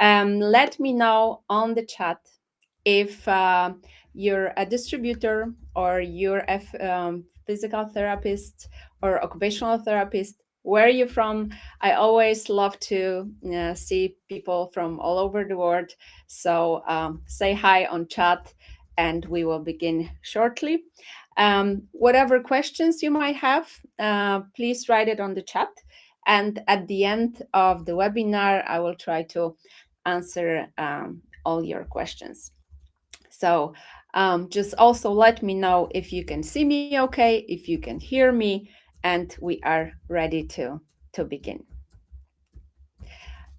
Let me know on the chat if you're a distributor or you're a physical therapist or occupational therapist. Where are you from? I always love to see people from all over the world. So say hi on chat and we will begin shortly. Whatever questions you might have, please write it on the chat. And at the end of the webinar, I will try to answer all your questions. So just also let me know if you can see me okay, if you can hear me, and we are ready to begin.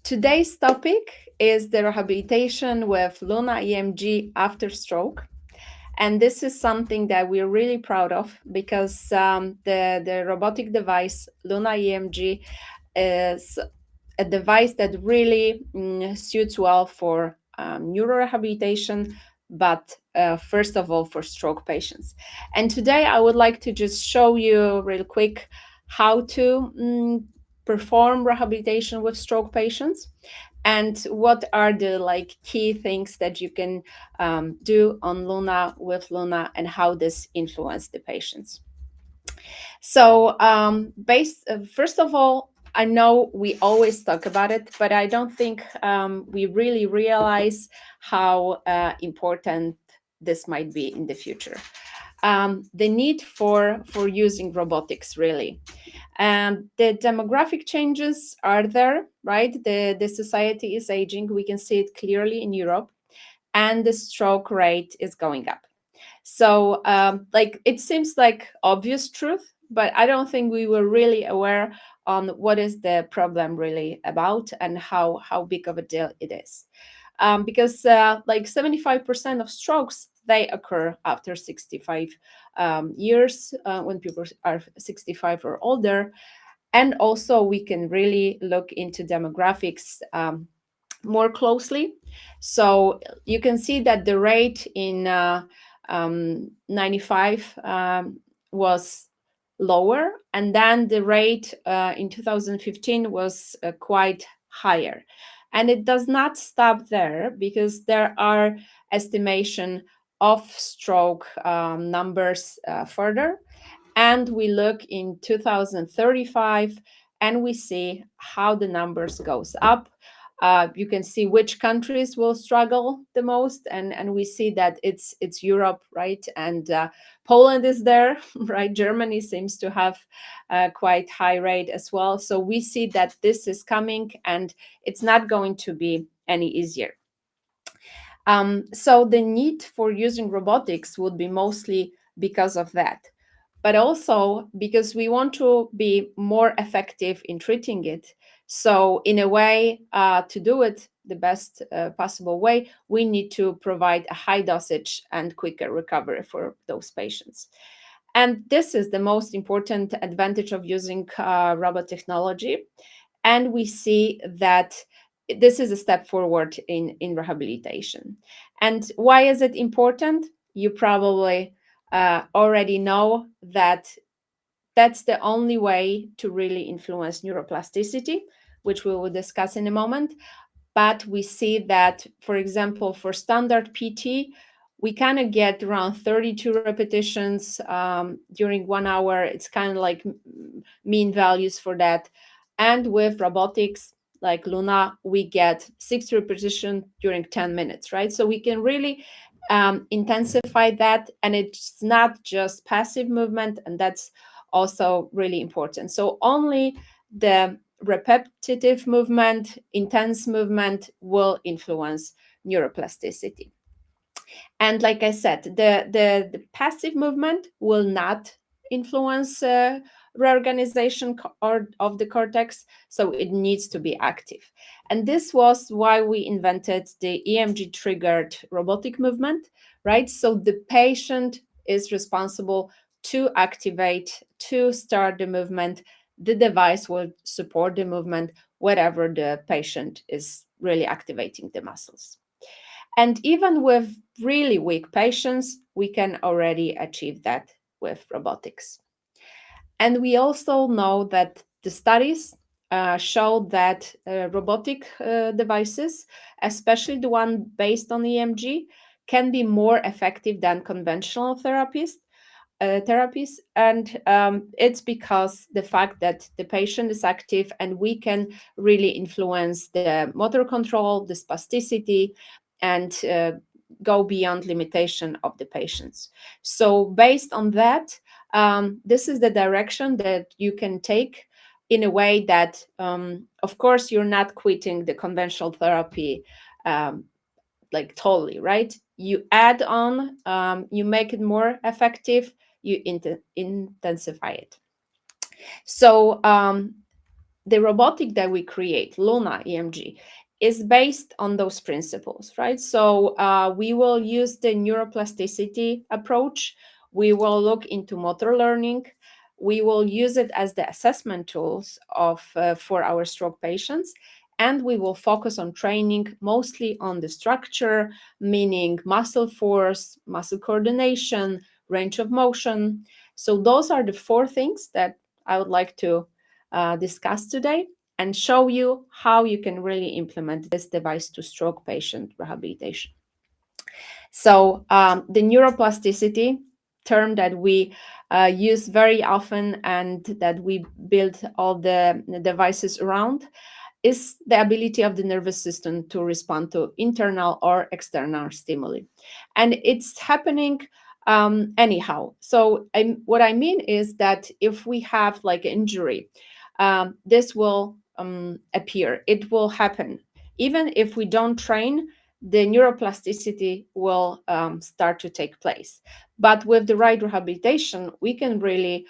Today's topic is the rehabilitation with Luna EMG after stroke. And this is something that we're really proud of because the robotic device, Luna EMG, is a device that really suits well for neurorehabilitation, but first of all for stroke patients. And today I would like to just show you real quick how to perform rehabilitation with stroke patients and what are the key things that you can do on Luna with Luna and how this influenced the patients. So first of all, I know we always talk about it, but I don't think we really realize how important this might be in the future. The need for using robotics, really. The demographic changes are there, right? The society is aging. We can see it clearly in Europe, and the stroke rate is going up. So it seems like obvious truth, but I don't think we were really aware on what is the problem really about and how big of a deal it is. Because 75% of strokes, they occur after 65 years, when people are 65 or older. And also we can really look into demographics more closely. So you can see that the rate in 95 was lower, and then the rate in 2015 was quite higher. And it does not stop there, because there are estimation of stroke numbers further. And we look in 2035 and we see how the numbers goes up. You can see which countries will struggle the most, and we see that it's Europe, right? And Poland is there, right? Germany seems to have quite high rate as well. So we see that this is coming, and it's not going to be any easier. So the need for using robotics would be mostly because of that, but also because we want to be more effective in treating it. So in a way, to do it the best possible way, we need to provide a high dosage and quicker recovery for those patients. And this is the most important advantage of using robot technology. And we see that this is a step forward in rehabilitation. And why is it important? You probably already know that that's the only way to really influence neuroplasticity, which we will discuss in a moment. But we see that, for example, for standard PT, we kind of get around 32 repetitions during 1 hour. It's kind of like mean values for that. And with robotics like Luna, we get 6 repetitions during 10 minutes, right? So we can really intensify that, and it's not just passive movement, and that's also really important. So only the repetitive movement, intense movement will influence neuroplasticity. And like I said, the passive movement will not influence reorganization of the cortex, so it needs to be active. And this was why we invented the EMG triggered robotic movement, right? So the patient is responsible to activate, to start the movement. The device will support the movement wherever the patient is really activating the muscles. And even with really weak patients, we can already achieve that with robotics. And we also know that the studies showed that robotic devices, especially the one based on EMG, can be more effective than conventional therapies, and it's because the fact that the patient is active and we can really influence the motor control, the spasticity, and go beyond limitation of the patients. So based on that, this is the direction that you can take in a way that, of course, you're not quitting the conventional therapy like totally, right? You add on, you make it more effective, you intensify it. So the robotic that we create, Luna EMG, is based on those principles, right? So we will use the neuroplasticity approach. We will look into motor learning. We will use it as the assessment tools for our stroke patients. And we will focus on training mostly on the structure, meaning muscle force, muscle coordination, range of motion. So those are the 4 things that I would like to discuss today and show you how you can really implement this device to stroke patient rehabilitation. So the neuroplasticity term that we use very often and that we build all the devices around is the ability of the nervous system to respond to internal or external stimuli. And it's happening anyhow. So what I mean is that if we have like injury, this will appear. It will happen. Even if we don't train, the neuroplasticity will start to take place. But with the right rehabilitation, we can really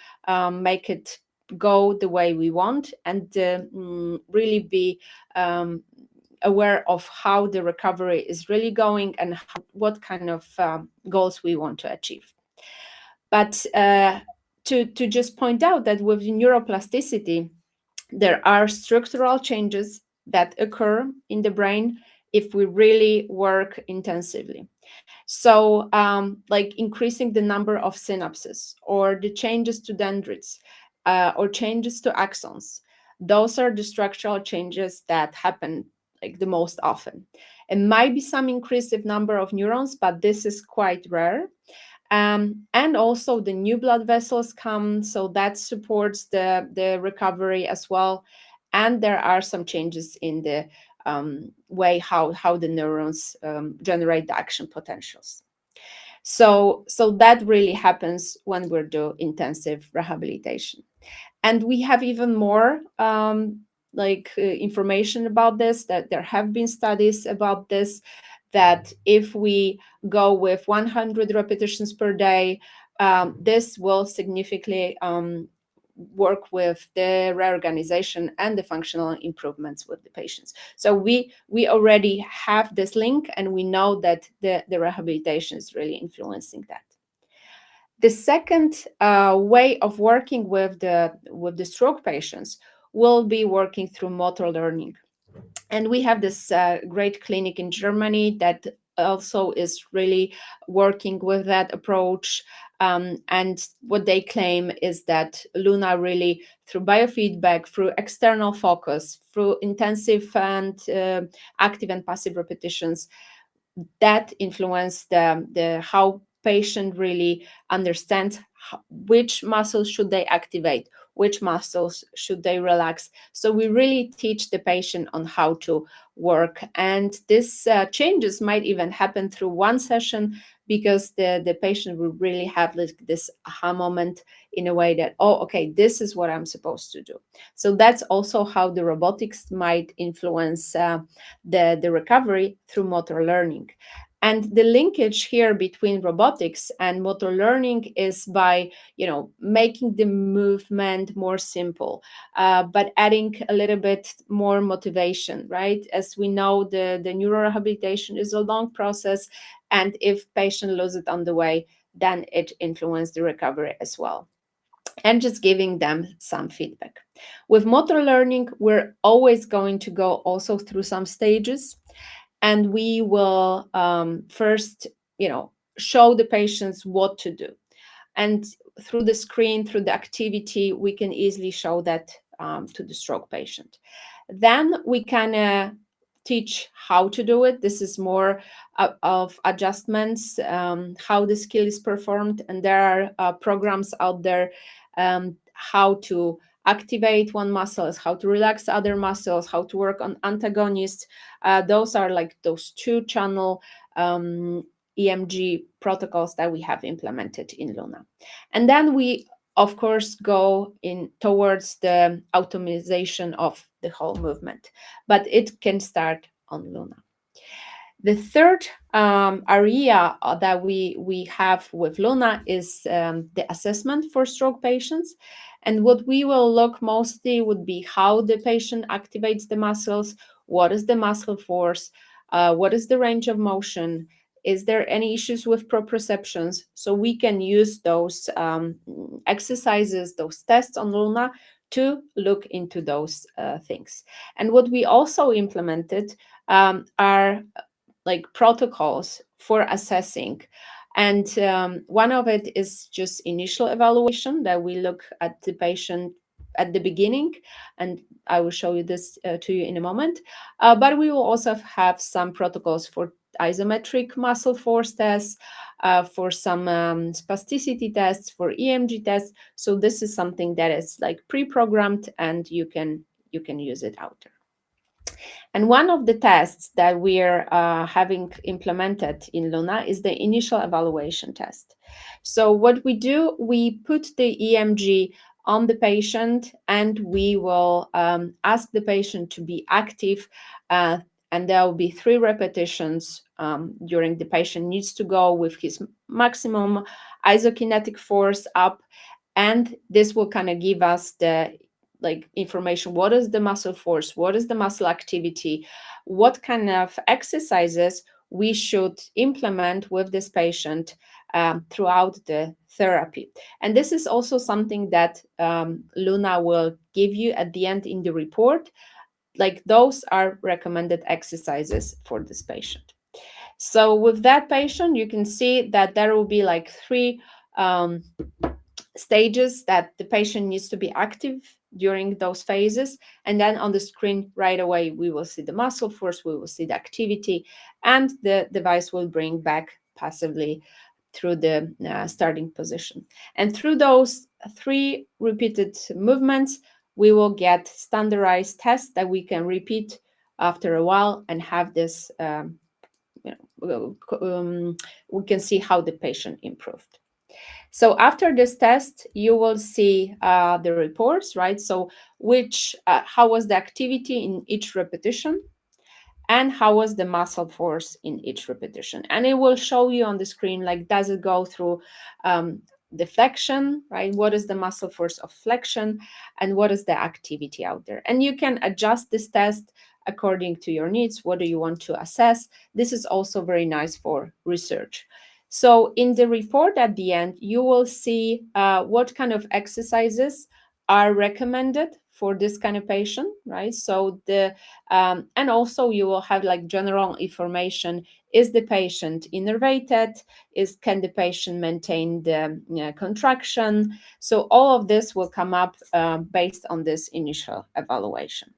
make it go the way we want and really be aware of how the recovery is really going and what kind of goals we want to achieve. But to just point out that with neuroplasticity, there are structural changes that occur in the brain if we really work intensively. So like increasing the number of synapses or the changes to dendrites or changes to axons. Those are the structural changes that happen like the most often. It might be some increased number of neurons, but this is quite rare. And also the new blood vessels come, so that supports the recovery as well. And there are some changes in the way how the neurons generate the action potentials. So that really happens when we're doing intensive rehabilitation. And we have even more information about this, that there have been studies about this, that if we go with 100 repetitions per day, this will significantly work with the reorganization and the functional improvements with the patients. So we already have this link, and we know that the rehabilitation is really influencing that. The second way of working with the stroke patients will be working through motor learning. And we have this great clinic in Germany that also is really working with that approach. And what they claim is that Luna really, through biofeedback, through external focus, through intensive and active and passive repetitions, that influence the how patient really understands which muscles should they activate, which muscles should they relax. So we really teach the patient on how to work, and this changes might even happen through one session, because the patient will really have this aha moment in a way that, oh, okay, this is what I'm supposed to do. So that's also how the robotics might influence the recovery through motor learning. And the linkage here between robotics and motor learning is by, making the movement more simple, but adding a little bit more motivation, right? As we know, the neurorehabilitation is a long process, and if patient lose it on the way, then it influences the recovery as well. And just giving them some feedback. With motor learning, we're always going to go also through some stages. And we will first, show the patients what to do. And through the screen, through the activity, we can easily show that to the stroke patient. Then we can teach how to do it. This is more of adjustments, how the skill is performed, and there are programs out there how to activate one muscles, how to relax other muscles, how to work on antagonists. Those are like those 2-channel EMG protocols that we have implemented in Luna. And then we, of course, go in towards the automation of the whole movement, but it can start on Luna. The third area that we have with Luna is the assessment for stroke patients. And what we will look mostly would be how the patient activates the muscles, what is the muscle force, what is the range of motion, is there any issues with proprioceptions? So we can use those exercises, those tests on Luna to look into those things. And what we also implemented are like protocols for assessing. And one of it is just initial evaluation, that we look at the patient at the beginning, and I will show you this to you in a moment. But we will also have some protocols for isometric muscle force tests, for some spasticity tests, for EMG tests. So this is something that is like pre-programmed, and you can use it out there. And one of the tests that we're having implemented in Luna is the initial evaluation test. So what we do, we put the EMG on the patient, and we will ask the patient to be active, and there will be 3 repetitions during the patient needs to go with his maximum isokinetic force up, and this will kind of give us the information. What is the muscle force? What is the muscle activity? What kind of exercises we should implement with this patient throughout the therapy? And this is also something that Luna will give you at the end in the report. Like, those are recommended exercises for this patient. So with that patient, you can see that there will be like 3 stages that the patient needs to be active during those phases. And then on the screen right away, we will see the muscle force, we will see the activity, and the device will bring back passively through the starting position. And through those 3 repeated movements, we will get standardized tests that we can repeat after a while and have this, we can see how the patient improved. So after this test, you will see the reports, right? So how was the activity in each repetition, and how was the muscle force in each repetition. And it will show you on the screen, like, does it go through the flexion, right? What is the muscle force of flexion, and what is the activity out there? And you can adjust this test according to your needs. What do you want to assess? This is also very nice for research. So in the report at the end, you will see what kind of exercises are recommended for this kind of patient, right? So and also you will have like general information. Is the patient innervated? Can the patient maintain the contraction? So all of this will come up based on this initial evaluation.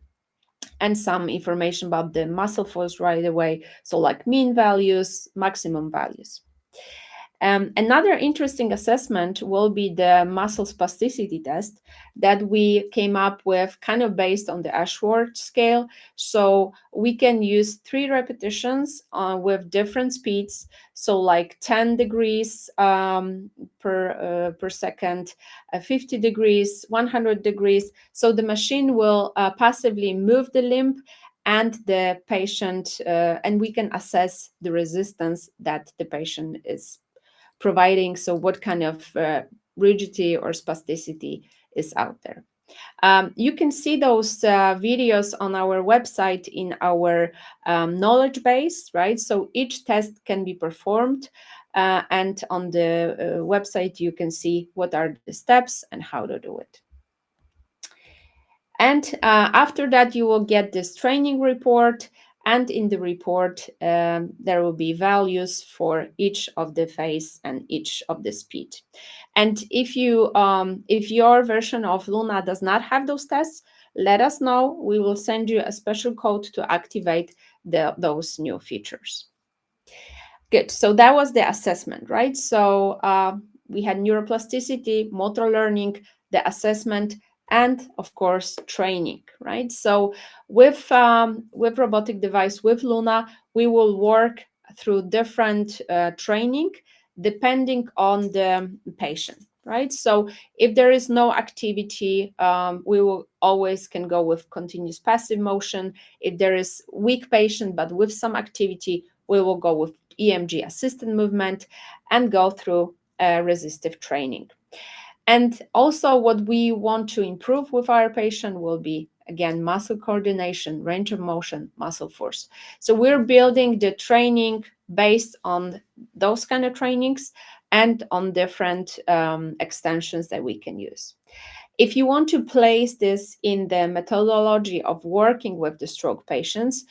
And some information about the muscle force right away. So like mean values, maximum values. Another interesting assessment will be the muscle spasticity test that we came up with, kind of based on the Ashworth scale. So we can use 3 repetitions with different speeds. So like 10 degrees per second, 50 degrees, 100 degrees. So the machine will passively move the limb and the patient, and we can assess the resistance that the patient is providing. So what kind of rigidity or spasticity is out there. You can see those videos on our website in our knowledge base, right? So each test can be performed, and on the website you can see what are the steps and how to do it. And after that, you will get this training report, And in the report, there will be values for each of the phase and each of the speed. And if your version of Luna does not have those tests, let us know. We will send you a special code to activate those new features. Good. So that was the assessment, right? So we had neuroplasticity, motor learning, the assessment, and of course training, right? So with robotic device, with Luna, we will work through different training depending on the patient, right? So if there is no activity, we will always can go with continuous passive motion. If there is weak patient but with some activity, we will go with EMG assisted movement and go through resistive training. And also what we want to improve with our patient will be, again, muscle coordination, range of motion, muscle force. So we're building the training based on those kind of trainings and on different extensions that we can use. If you want to place this in the methodology of working with the stroke patients,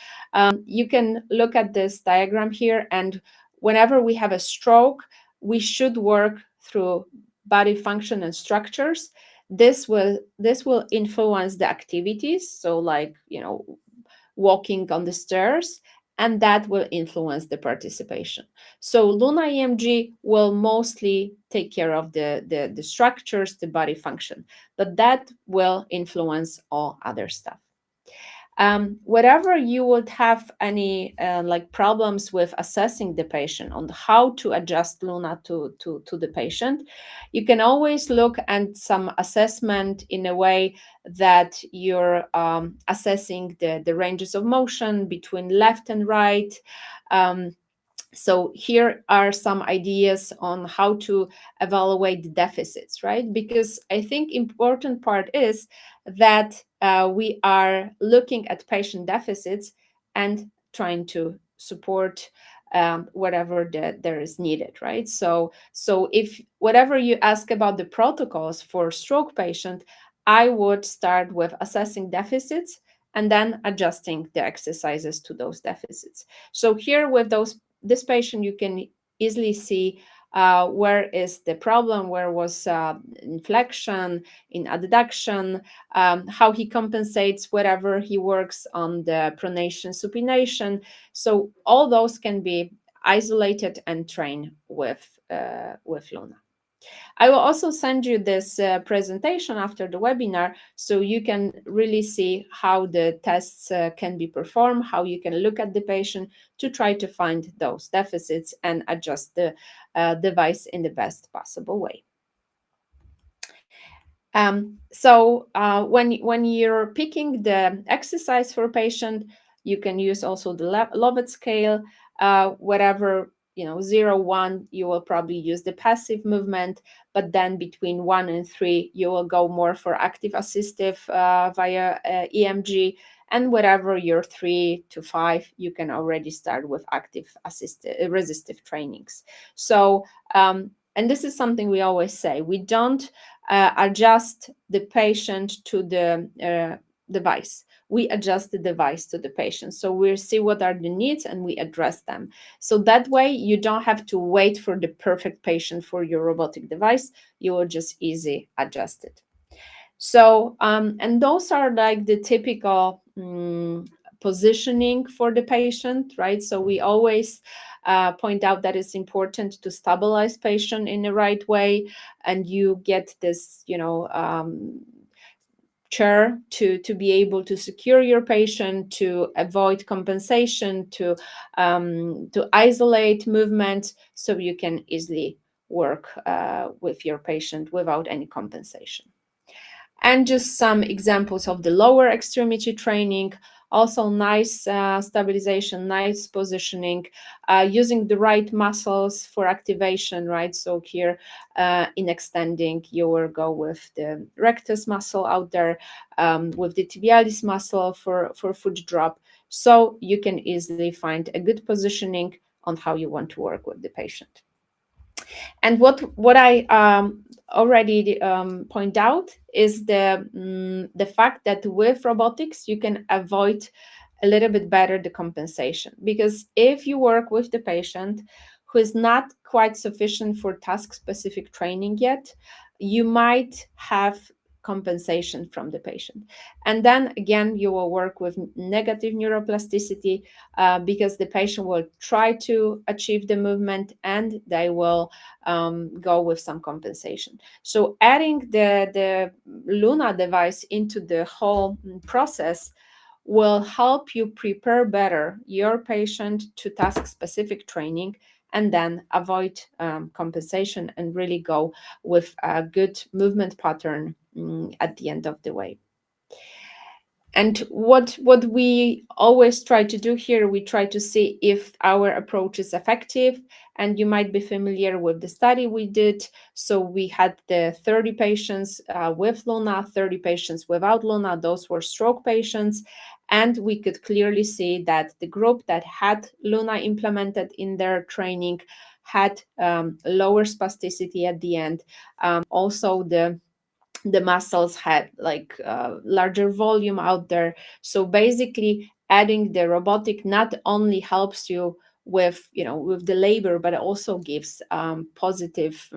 you can look at this diagram here. And whenever we have a stroke, we should work through body function and structures. This will influence the activities. So like, walking on the stairs, and that will influence the participation. So Luna EMG will mostly take care of the structures, the body function, but that will influence all other stuff. Whatever you would have any problems with assessing the patient on how to adjust Luna to the patient, you can always look at some assessment in a way that you're assessing the ranges of motion between left and right. So here are some ideas on how to evaluate the deficits, right? Because I think important part is that we are looking at patient deficits and trying to support whatever there is needed, right? So if whatever you ask about the protocols for stroke patient, I would start with assessing deficits and then adjusting the exercises to those deficits. So here with this patient, you can easily see where is the problem, where was inflection in adduction, how he compensates wherever he works on the pronation, supination. So all those can be isolated and trained with Luna. I will also send you this presentation after the webinar so you can really see how the tests can be performed, how you can look at the patient to try to find those deficits and adjust the device in the best possible way. When you're picking the exercise for a patient, you can use also the Lovett scale. Whatever 0, 1, you will probably use the passive movement, but then between 1 and 3, you will go more for active assistive via EMG, and whatever you're 3 to 5, you can already start with active assistive resistive trainings. So and this is something we always say: we don't adjust the patient to the device. We adjust the device to the patient. So we see what are the needs and we address them. So that way you don't have to wait for the perfect patient for your robotic device. You will just easily adjust it. So, and those are like the typical positioning for the patient, right? So we always point out that it's important to stabilize patient in the right way, and you get this, chair to be able to secure your patient, to avoid compensation, to isolate movement, so you can easily work with your patient without any compensation. And just some examples of the lower extremity training. Also nice stabilization, nice positioning, using the right muscles for activation, right? So here in extending, you will go with the rectus muscle out there, with the tibialis muscle for foot drop. So you can easily find a good positioning on how you want to work with the patient. And what I already point out is the fact that with robotics you can avoid a little bit better the compensation. Because if you work with the patient who is not quite sufficient for task-specific training yet, you might have compensation from the patient. And then again, you will work with negative neuroplasticity because the patient will try to achieve the movement and they will go with some compensation. So adding the Luna device into the whole process will help you prepare better your patient to task-specific training and then avoid compensation and really go with a good movement pattern at the end of the way. And what we always try to do here, we try to see if our approach is effective. And you might be familiar with the study we did. So we had the 30 patients with Luna, 30 patients without Luna. Those were stroke patients. And we could clearly see that the group that had Luna implemented in their training had lower spasticity at the end. Also, the muscles had like larger volume out there. So basically adding the robotic not only helps you with with the labor, but it also gives positive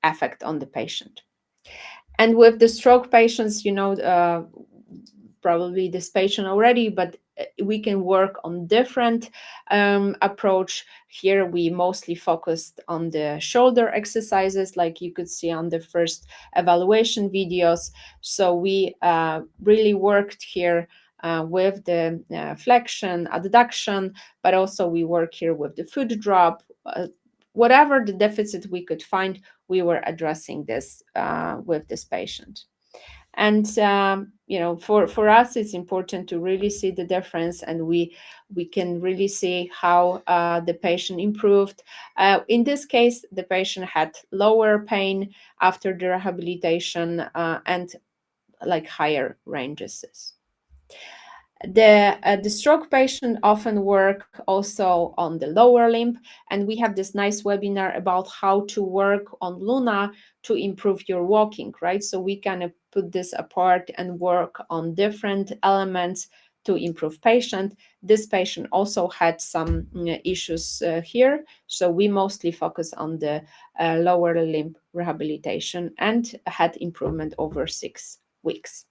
effect on the patient. And with the stroke patients, probably this patient already, but we can work on different approach. Here we mostly focused on the shoulder exercises, like you could see on the first evaluation videos. So we really worked here with the flexion, adduction, but also we work here with the foot drop. Whatever the deficit we could find, we were addressing this with this patient. And for us, it's important to really see the difference, and we can really see how the patient improved. In this case, the patient had lower pain after the rehabilitation and like higher ranges. The stroke patient often work also on the lower limb, and we have this nice webinar about how to work on Luna to improve your walking, right? So we kind of put this apart and work on different elements to improve patient. This patient also had some issues here, so we mostly focus on the lower limb rehabilitation and had improvement over 6 weeks.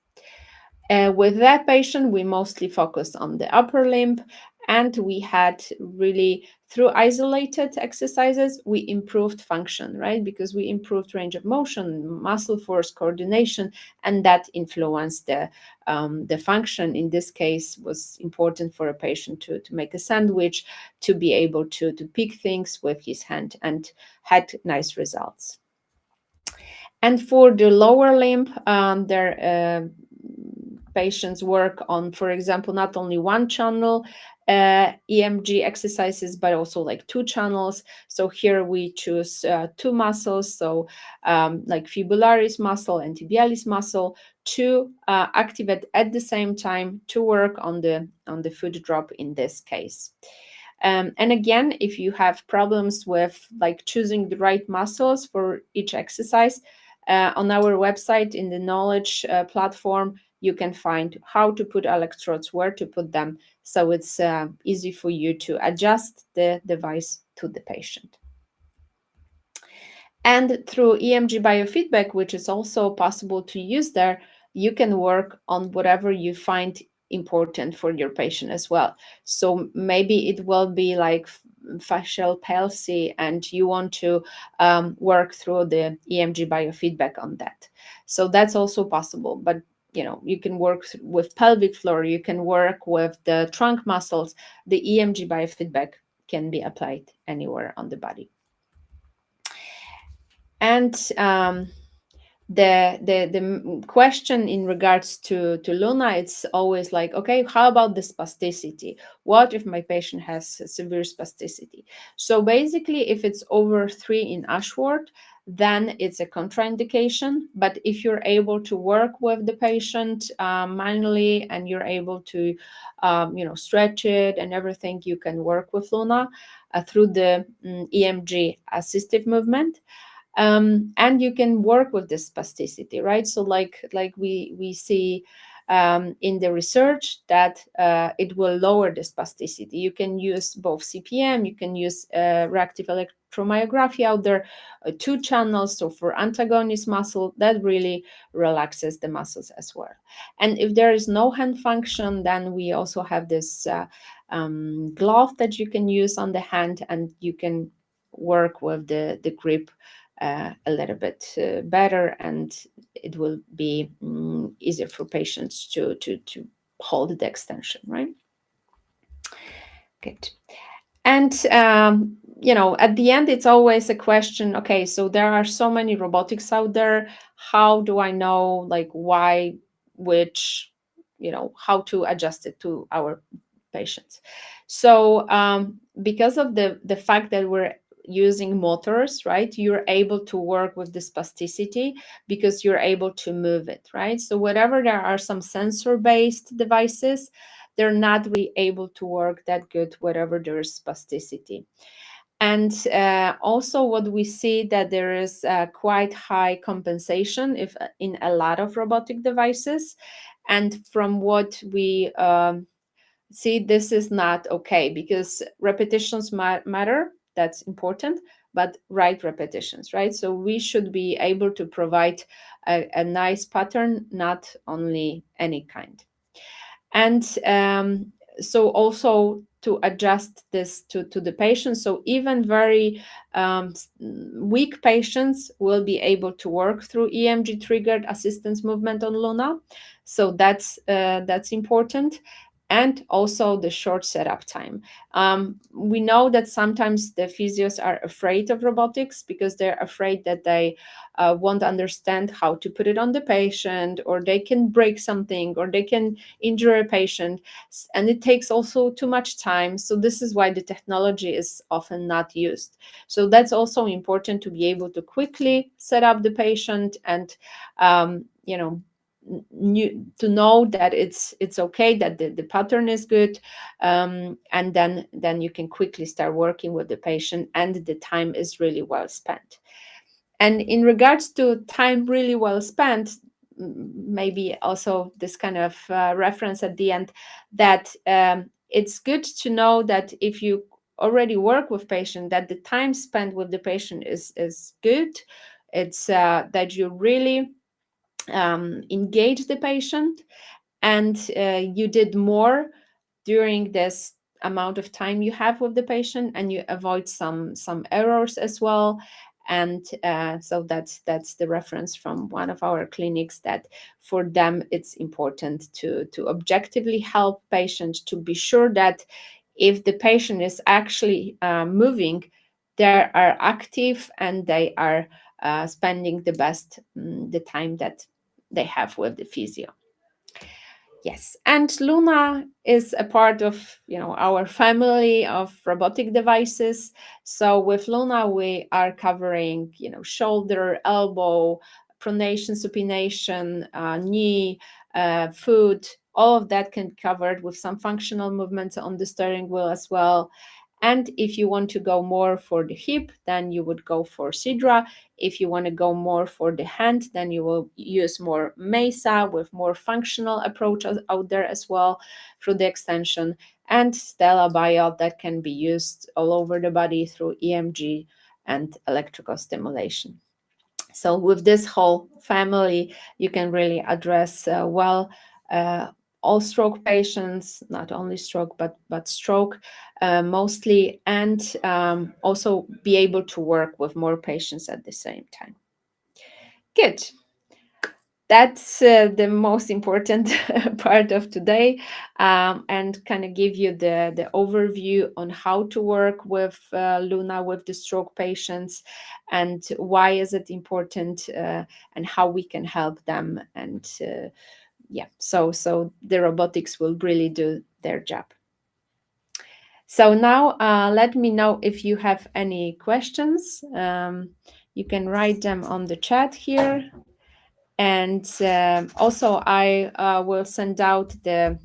With that patient, we mostly focused on the upper limb, and we had really, through isolated exercises, we improved function, right? Because we improved range of motion, muscle force, coordination, and that influenced the function. In this case, was important for a patient to make a sandwich, to be able to pick things with his hand, and had nice results. And for the lower limb, patients work on, for example, not only one channel EMG exercises, but also like 2 channels. So here we choose 2 muscles, so like fibularis muscle and tibialis muscle, to activate at the same time to work on the foot drop in this case. And again, if you have problems with like choosing the right muscles for each exercise, on our website in the knowledge platform, you can find how to put electrodes, where to put them, so it's easy for you to adjust the device to the patient. And through EMG biofeedback, which is also possible to use there, you can work on whatever you find important for your patient as well. So maybe it will be like fascial palsy, and you want to work through the EMG biofeedback on that. So that's also possible. But you can work with pelvic floor, you can work with the trunk muscles. The EMG biofeedback can be applied anywhere on the body. And the question in regards to Luna, it's always like, okay, how about the spasticity? What if my patient has severe spasticity? So basically, if it's over 3 in Ashworth, then it's a contraindication. But if you're able to work with the patient manually, and you're able to stretch it and everything, you can work with Luna through the EMG assistive movement. And you can work with this spasticity, right? So like we see in the research that it will lower the spasticity. You can use both CPM, you can use reactive electromyography out there, 2 channels. So for antagonist muscle, that really relaxes the muscles as well. And if there is no hand function, then we also have this glove that you can use on the hand, and you can work with the grip a little bit better, and it will be easier for patients to hold the extension, right? Good. And at the end, it's always a question. Okay, so there are so many robotics out there. How do I know, like, which, how to adjust it to our patients? So because of the fact that we're using motors, right, you're able to work with the spasticity because you're able to move it, right? So whatever there are some sensor-based devices, they're not really able to work that good wherever there's spasticity. And also what we see that there is quite high compensation if in a lot of robotic devices. And from what we see, this is not okay, because repetitions matter, that's important, but right repetitions, right? So we should be able to provide a nice pattern, not only any kind. And so also to adjust this to the patient. So even very weak patients will be able to work through EMG triggered assistance movement on Luna. So that's important. And also the short setup time. We know that sometimes the physios are afraid of robotics because they're afraid that they won't understand how to put it on the patient, or they can break something, or they can injure a patient, and it takes also too much time. So this is why the technology is often not used. So that's also important, to be able to quickly set up the patient and to know that it's okay, that the pattern is good, and then you can quickly start working with the patient, and the time is really well spent. And in regards to time really well spent, maybe also this kind of reference at the end, that it's good to know that if you already work with patient, that the time spent with the patient is good. It's that you really engage the patient, and you did more during this amount of time you have with the patient, and you avoid some errors as well. And so that's the reference from one of our clinics, that for them it's important to objectively help patients, to be sure that if the patient is actually moving, they are active, and they are spending the best the time that they have with the physio. Yes, and Luna is a part of our family of robotic devices. So with Luna, we are covering shoulder, elbow, pronation, supination, knee, foot. All of that can be covered with some functional movements on the steering wheel as well. And if you want to go more for the hip, then you would go for Sidra. If you want to go more for the hand, then you will use more Mesa with more functional approach out there as well through the extension. And Stella Bio, that can be used all over the body through EMG and electrical stimulation. So with this whole family, you can really address well all stroke patients, not only stroke, but stroke mostly, and also be able to work with more patients at the same time. Good. That's the most important part of today, and kind of give you the overview on how to work with Luna with the stroke patients, and why is it important, and how we can help them. And so the robotics will really do their job. So now let me know if you have any questions. You can write them on the chat here. And also, I will send out the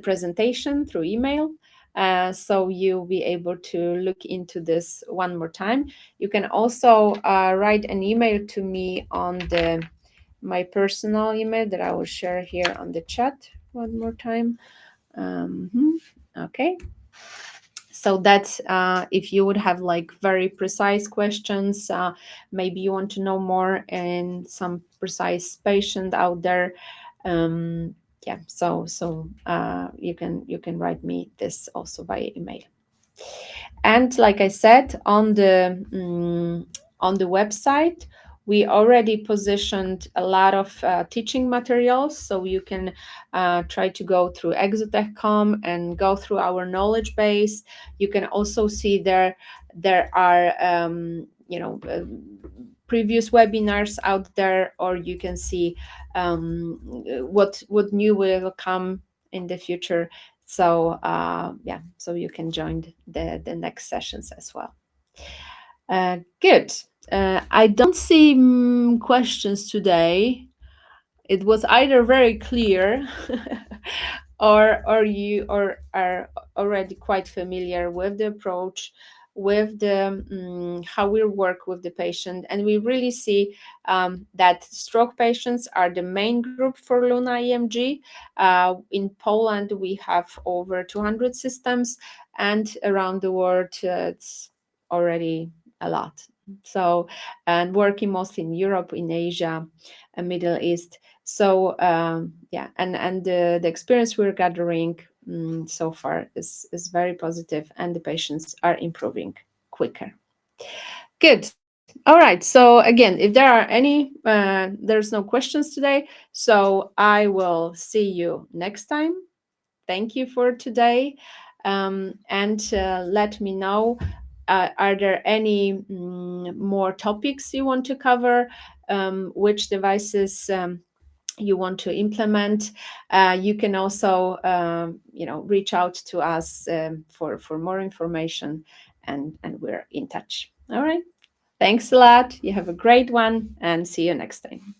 presentation through email, so you'll be able to look into this one more time. You can also write an email to me on my personal email that I will share here on the chat one more time. Okay. So that's if you would have like very precise questions, maybe you want to know more and some precise patient out there. Yeah, so you can write me this also by email. And like I said, on the website, we already positioned a lot of teaching materials, so you can try to go through EGZOTech.com and go through our knowledge base. You can also see there are previous webinars out there, or you can see what new will come in the future. So yeah, so you can join the next sessions as well. Good. I don't see questions today. It was either very clear or you are already quite familiar with the approach, with the how we work with the patient, and we really see that stroke patients are the main group for Luna EMG. In Poland, we have over 200 systems, and around the world, it's already a lot. So, and working mostly in Europe, in Asia, and Middle East. So yeah, and the experience we're gathering so far is very positive, and the patients are improving quicker. Good. All right. So again, if there are any, there's no questions today. So I will see you next time. Thank you for today, and let me know. Are there any more topics you want to cover? Which devices you want to implement? You can also reach out to us for more information, and we're in touch. All right, thanks a lot. You have a great one, and see you next time.